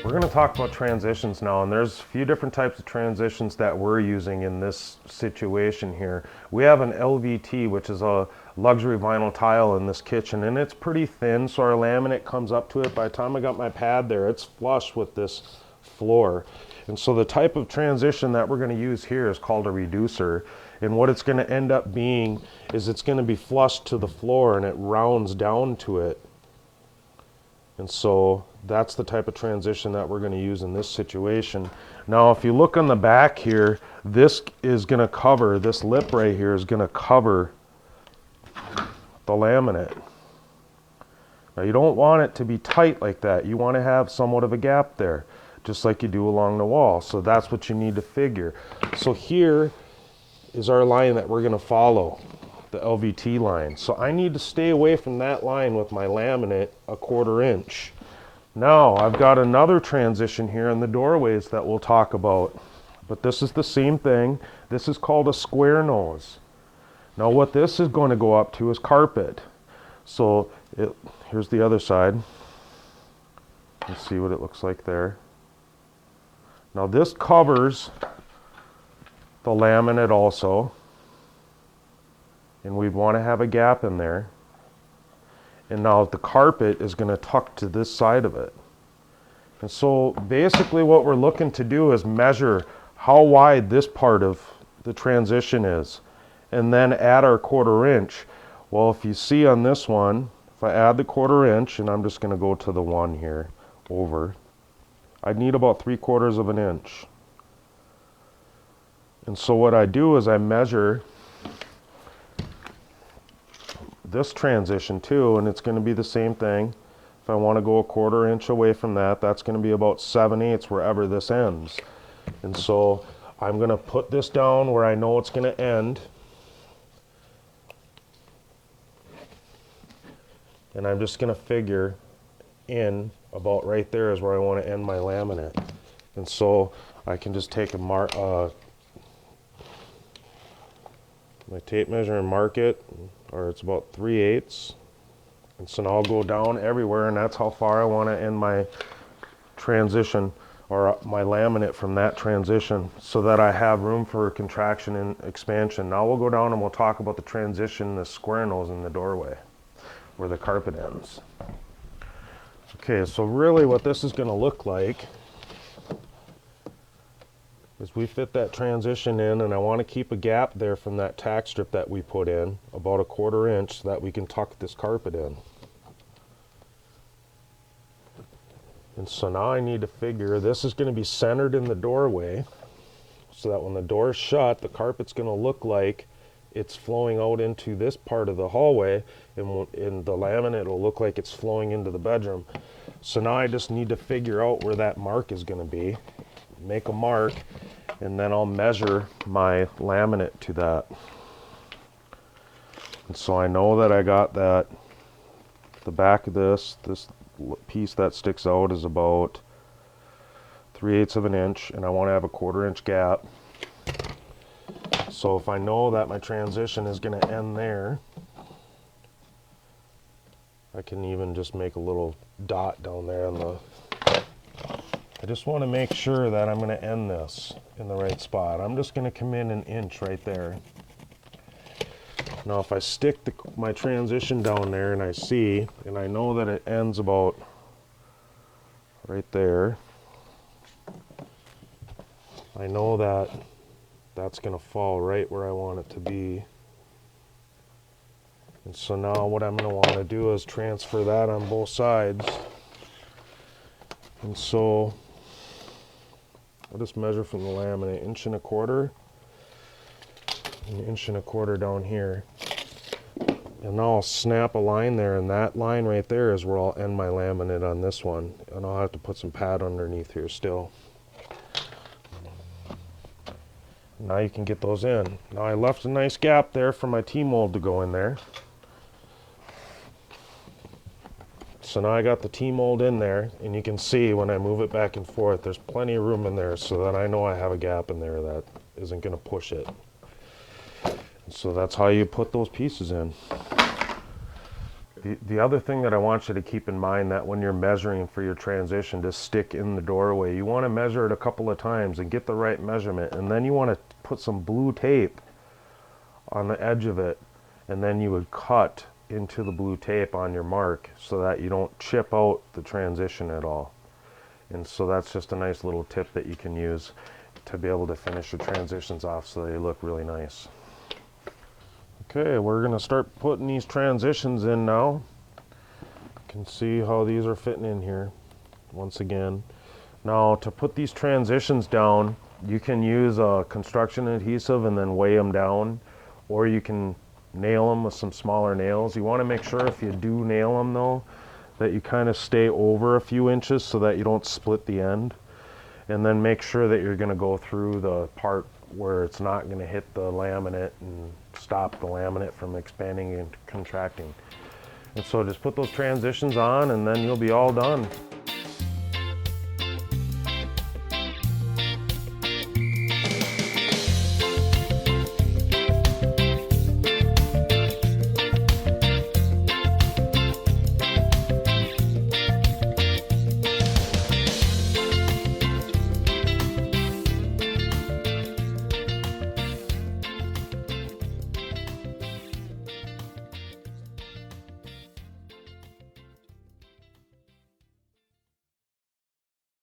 We're going to talk about transitions now, and there's a few different types of transitions that we're using in this situation here. We have an LVT, which is a luxury vinyl tile in this kitchen, and it's pretty thin, so our laminate comes up to it. By the time I got my pad there, it's flush with this floor. And so the type of transition that we're going to use here is called a reducer. And what it's going to end up being is it's going to be flush to the floor and it rounds down to it. And so that's the type of transition that we're going to use in this situation. Now, if you look on the back here, this is going to cover, this lip right here is going to cover the laminate. Now, you don't want it to be tight like that. You want to have somewhat of a gap there, just like you do along the wall. So that's what you need to figure. So here is our line that we're going to follow, the LVT line. So I need to stay away from that line with my laminate 1/4 inch. Now I've got another transition here in the doorways that we'll talk about, but this is the same thing. This is called a square nose. Now what this is going to go up to is carpet. So here's the other side. Let's see what it looks like there. Now this covers the laminate also, and we'd want to have a gap in there. And now the carpet is going to tuck to this side of it. And so basically what we're looking to do is measure how wide this part of the transition is, and then add our 1/4 inch. Well, if you see on this one, if I add the 1/4 inch, and I'm just going to go to the one here over, I'd need about 3/4 of an inch. And so what I do is I measure this transition too, and it's going to be the same thing. If I want to go 1/4 inch away from that, that's going to be about 7/8 wherever this ends. And so I'm going to put this down where I know it's going to end. And I'm just going to figure in about right there is where I want to end my laminate. And so I can just take my tape measure and mark it, or it's about 3/8. And so now I'll go down everywhere, and that's how far I want to end my transition, or my laminate from that transition, so that I have room for contraction and expansion. Now we'll go down and we'll talk about the transition, the square nose in the doorway, where the carpet ends. Okay, so really what this is going to look like is we fit that transition in, and I want to keep a gap there from that tack strip that we put in, about 1/4 inch, so that we can tuck this carpet in. And so now I need to figure this is going to be centered in the doorway, so that when the door's shut, the carpet's going to look like it's flowing out into this part of the hallway, and the laminate will look like it's flowing into the bedroom. So now I just need to figure out where that mark is going to be, make a mark, and then I'll measure my laminate to that. And so I know that I got that, the back of this piece that sticks out is about 3/8 of an inch, and I want to have a 1/4 inch gap. So if I know that my transition is going to end there, I can even just make a little dot down there on the, I just want to make sure that I'm going to end this in the right spot. I'm just going to come in 1 inch right there. Now if I stick my transition down there and I see, and I know that it ends about right there, I know that that's going to fall right where I want it to be. And so now what I'm going to want to do is transfer that on both sides. And so I'll just measure from the laminate 1.25 inches, and 1.25 inches down here. And now I'll snap a line there, and that line right there is where I'll end my laminate on this one. And I'll have to put some pad underneath here still. Now you can get those in. Now I left a nice gap there for my T-mold to go in there. So now I got the T-mold in there, and you can see when I move it back and forth, there's plenty of room in there, so that I know I have a gap in there that isn't going to push it. And so that's how you put those pieces in. The other thing that I want you to keep in mind, that when you're measuring for your transition to stick in the doorway, you want to measure it a couple of times and get the right measurement, and then you want to put some blue tape on the edge of it, and then you would cut into the blue tape on your mark so that you don't chip out the transition at all. And so that's just a nice little tip that you can use to be able to finish your transitions off so they look really nice. Okay, we're going to start putting these transitions in now. You can see how these are fitting in here once again. Now to put these transitions down, you can use a construction adhesive and then weigh them down, or you can nail them with some smaller nails. You want to make sure if you do nail them though, that you kind of stay over a few inches so that you don't split the end. And then make sure that you're going to go through the part where it's not going to hit the laminate and stop the laminate from expanding and contracting. And so just put those transitions on and then you'll be all done.